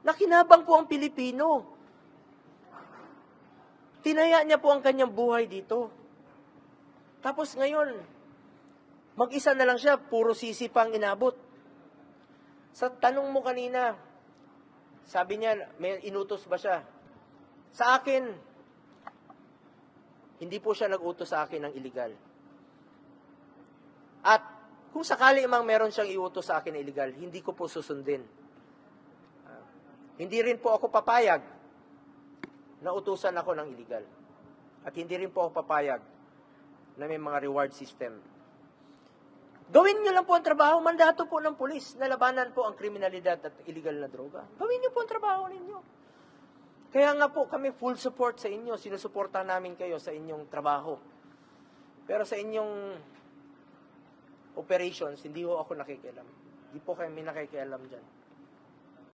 Nakinabang po ang Pilipino. Tinaya niya po ang kanyang buhay dito. Tapos ngayon, mag-isa na lang siya, puro sisi pang inabot. Sa tanong mo kanina, sabi niya, may inutos ba siya? Sa akin, hindi po siya nag-utos sa akin ng illegal. At kung sakali mang meron siyang iutos sa akin na illegal, hindi ko po susundin. Hindi rin po ako papayag na utusan ako ng illegal. At hindi rin po ako papayag na may mga reward system. Gawin niyo lang po ang trabaho, mandato po ng pulis na labanan po ang kriminalidad at illegal na droga. Gawin niyo po ang trabaho ninyo. Kaya nga po kami full support sa inyo, sinusuportahan namin kayo sa inyong trabaho. Pero sa inyong operations, hindi ho ako nakikialam. Hindi po kami nakikialam dyan.